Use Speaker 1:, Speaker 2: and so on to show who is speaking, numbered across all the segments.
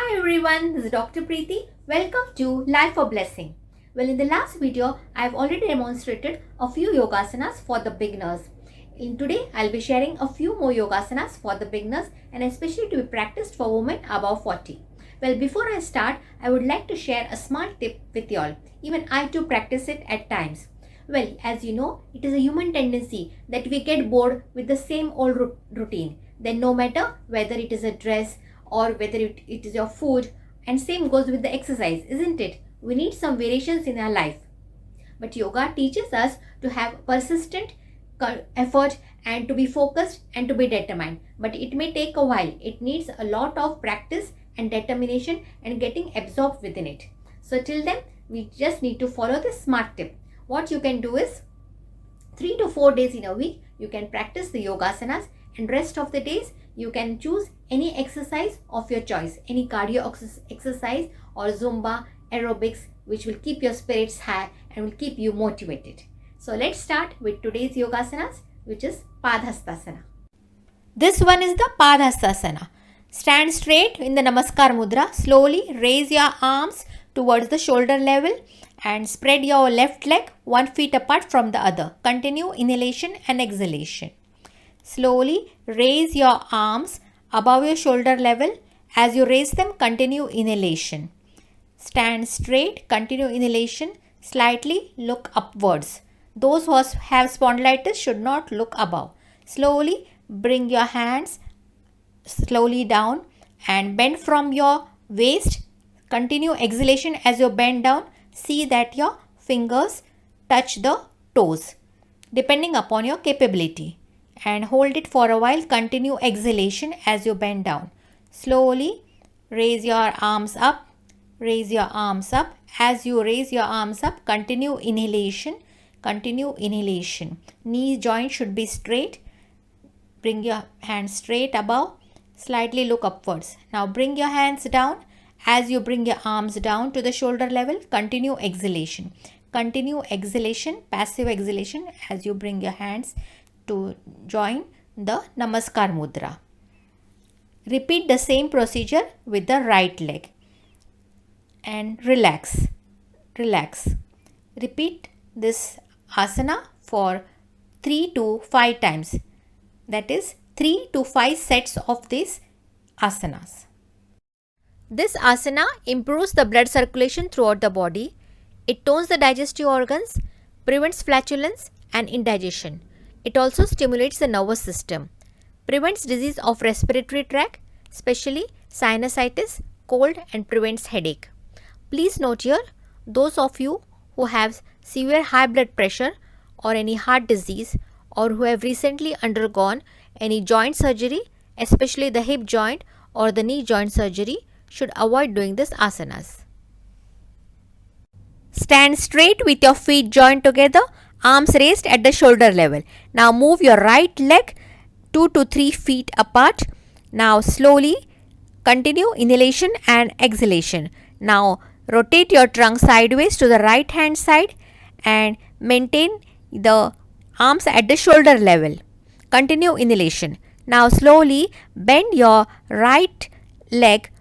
Speaker 1: Hi everyone, this is Dr. Preeti. Welcome to Life for Blessing. Well, in the last video, I have already demonstrated a few yogasanas for the beginners. In today, I'll be sharing a few more yogasanas for the beginners and especially to be practiced for women above 40. Well, before I start, I would like to share a small tip with you all. Even I too practice it at times. Well, as you know, it is a human tendency that we get bored with the same old routine. Then no matter whether it is a dress, or whether it is your food, and same goes with the exercise, isn't it? We need some variations in our life. But yoga teaches us to have persistent effort and to be focused and to be determined. But it may take a while. It needs a lot of practice and determination and getting absorbed within it. So till then, we just need to follow this smart tip. What you can do is 3 to 4 days in a week, you can practice the yogasanas, and rest of the days you can choose any exercise of your choice, any cardio exercise or Zumba, aerobics, which will keep your spirits high and will keep you motivated. So let's start with today's yogasanas, which is Padhastasana. This one is the Padhastasana. Stand straight in the Namaskar Mudra. Slowly raise your arms towards the shoulder level and spread your left leg 1 foot apart from the other. Continue inhalation and exhalation. Slowly raise your arms above your shoulder level. As you raise them, continue inhalation. Stand straight, continue inhalation. Slightly look upwards. Those who have spondylitis should not look above. Slowly bring your hands slowly down and bend from your waist. Continue exhalation as you bend down. See that your fingers touch the toes, depending upon your capability. And hold it for a while. Continue exhalation as you bend down. Slowly raise your arms up. Raise your arms up. As you raise your arms up, continue inhalation. Continue inhalation. Knee joint should be straight. Bring your hands straight above. Slightly look upwards. Now bring your hands down. As you bring your arms down to the shoulder level, continue exhalation. Continue exhalation, passive exhalation as you bring your hands to join the Namaskar Mudra. Repeat the same procedure with the right leg and relax. Relax. Repeat this asana for 3 to 5 times. That is 3 to 5 sets of these asanas. This asana improves the blood circulation throughout the body. It tones the digestive organs, prevents flatulence and indigestion. It also stimulates the nervous system, prevents disease of respiratory tract, especially sinusitis, cold, and prevents headache. Please note here, those of you who have severe high blood pressure or any heart disease or who have recently undergone any joint surgery, especially the hip joint or the knee joint surgery, should avoid doing this asanas. Stand straight with your feet joined together, arms raised at the shoulder level. Now move your right leg 2 to 3 feet apart. Now slowly continue inhalation and exhalation. Now rotate your trunk sideways to the right hand side and maintain the arms at the shoulder level. Continue inhalation. Now slowly bend your right leg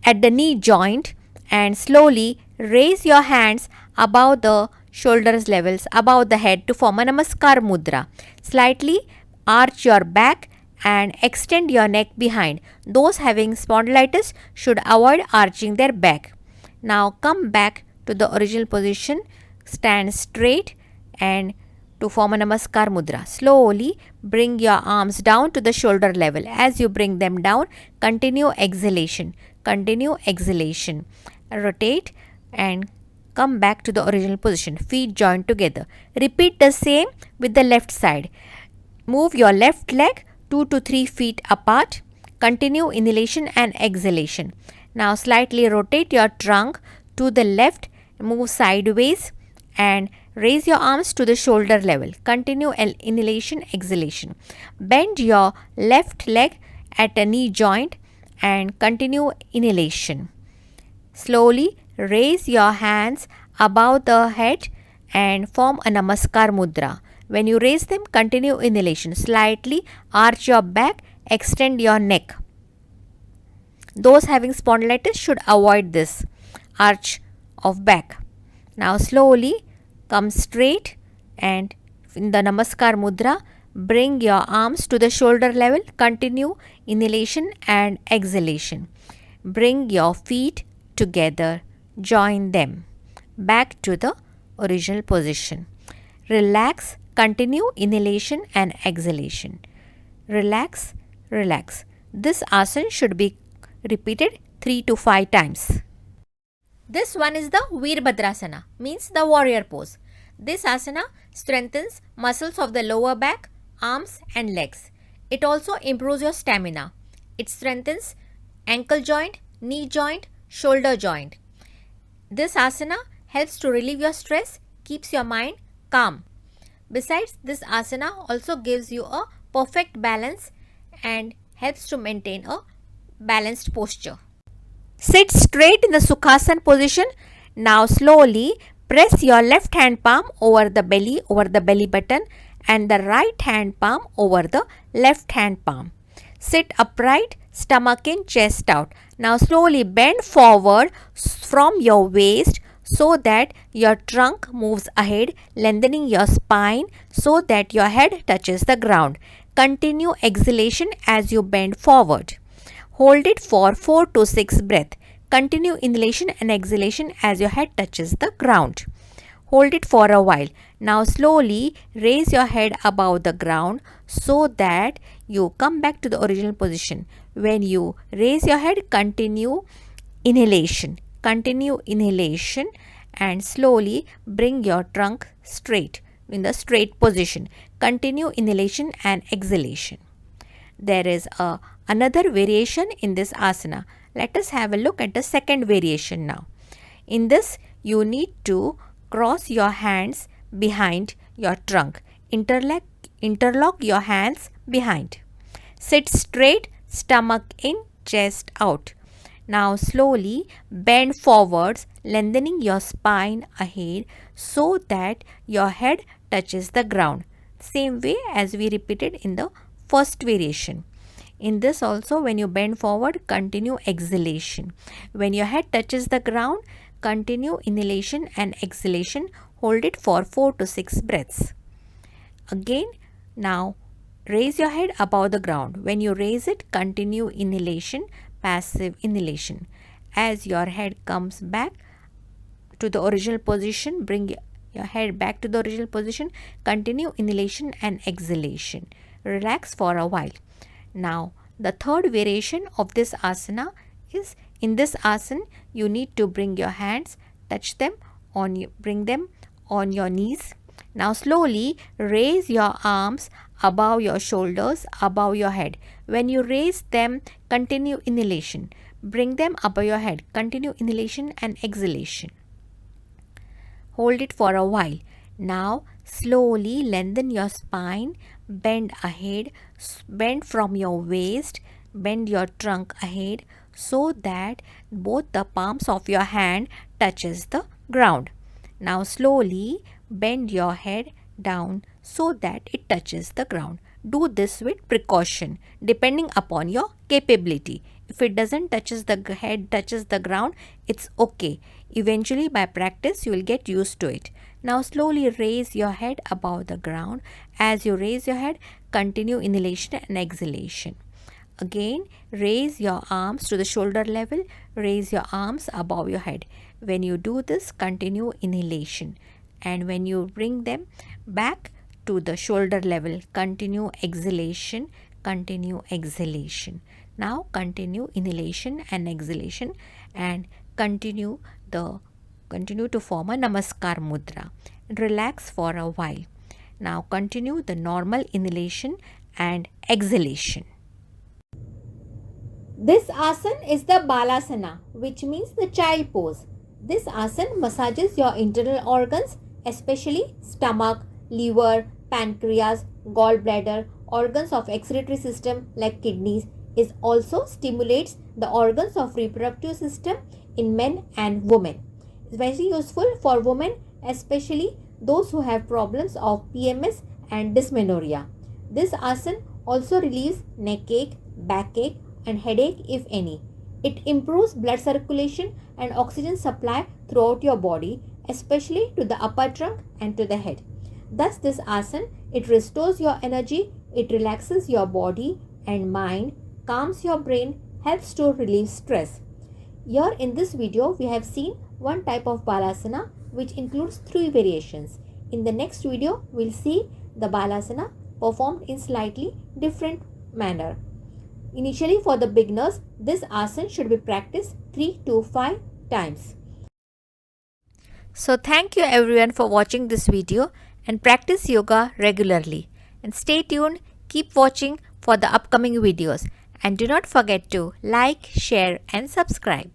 Speaker 1: at the knee joint and slowly raise your hands above the shoulders levels, above the head to form a Namaskar Mudra. Slightly arch your back and extend your neck behind. Those having spondylitis should avoid arching their back. Now come back to the original position. Stand straight and to form a Namaskar Mudra. Slowly bring your arms down to the shoulder level. As you bring them down, continue exhalation. Continue exhalation. Rotate and come back to the original position. Feet joined together. Repeat the same with the left side. Move your left leg 2 to 3 feet apart. Continue inhalation and exhalation. Now slightly rotate your trunk to the left. Move sideways and raise your arms to the shoulder level. Continue inhalation, exhalation. Bend your left leg at a knee joint and continue inhalation. Slowly raise your hands above the head and form a Namaskar Mudra. When you raise them, continue inhalation. Slightly arch your back, extend your neck. Those having spondylitis should avoid this arch of back. Now slowly come straight and in the Namaskar Mudra, bring your arms to the shoulder level. Continue inhalation and exhalation. Bring your feet together. Join them back to the original position. Relax. Continue inhalation and exhalation. Relax, relax. This asana should be repeated 3 to 5 times. This one is the Veerbhadrasana, means the warrior pose. This asana strengthens muscles of the lower back, arms and legs. It also improves your stamina. It strengthens ankle joint, knee joint, shoulder joint. This asana helps to relieve your stress, keeps your mind calm. Besides, this asana also gives you a perfect balance and helps to maintain a balanced posture. Sit straight in the Sukhasana position. Now slowly press your left hand palm over the belly button, and the right hand palm over the left hand palm. Sit upright, stomach in, chest out. Now slowly bend forward from your waist so that your trunk moves ahead, lengthening your spine so that your head touches the ground. Continue exhalation as you bend forward. Hold it for 4 to 6 breaths. Continue inhalation and exhalation as your head touches the ground. Hold it for a while. Now slowly raise your head above the ground so that you come back to the original position. When you raise your head, continue inhalation. Continue inhalation and slowly bring your trunk straight in the straight position. Continue inhalation and exhalation. There is another variation in this asana. Let us have a look at the second variation now. In this, you need to cross your hands behind your trunk. Interlock your hands behind. Sit straight, stomach in, chest out. Now slowly bend forwards, lengthening your spine ahead so that your head touches the ground. Same way as we repeated in the first variation. In this also, when you bend forward, continue exhalation. When your head touches the ground, continue inhalation and exhalation. Hold it for 4 to 6 breaths. Again, now raise your head above the ground. When you raise it, continue inhalation, passive inhalation. As your head comes back to the original position, bring your head back to the original position. Continue inhalation and exhalation. Relax for a while. Now, the third variation of this asana is, in this asana, you need to bring your hands, bring them on your knees. Now, slowly raise your arms above your shoulders, above your head. When you raise them, continue inhalation. Bring them above your head. Continue inhalation and exhalation. Hold it for a while. Now, slowly lengthen your spine, bend ahead, bend from your waist, bend your trunk ahead so that both the palms of your hand touches the ground. Now, slowly bend your head down so that it touches the ground. Do this with precaution depending upon your capability. If it doesn't touches the head touches the ground, it's okay. Eventually by practice you will get used to it. Now slowly raise your head above the ground. As you raise your head, continue inhalation and exhalation. Again, raise your arms to the shoulder level. Raise your arms above your head. When you do this, continue inhalation. And when you bring them back to the shoulder level, continue exhalation, continue exhalation. Now continue inhalation and exhalation and continue to form a Namaskar Mudra. Relax for a while. Now continue the normal inhalation and exhalation. This asana is the Balasana, which means the child pose. This asana massages your internal organs, especially stomach, liver, pancreas, gallbladder, organs of excretory system like kidneys. It also stimulates the organs of reproductive system in men and women. It's very useful for women, especially those who have problems of PMS and dysmenorrhea. This asana also relieves neck ache, backache and headache if any. It improves blood circulation and oxygen supply throughout your body, especially to the upper trunk and to the head. Thus, this asana, it restores your energy, it relaxes your body and mind, calms your brain, helps to relieve stress. Here in this video, we have seen one type of Balasana which includes 3 variations. In the next video, we'll see the Balasana performed in slightly different manner. Initially, for the beginners, this asana should be practiced 3 to 5 times. So thank you everyone for watching this video and practice yoga regularly. And stay tuned, keep watching for the upcoming videos. And do not forget to like, share and subscribe.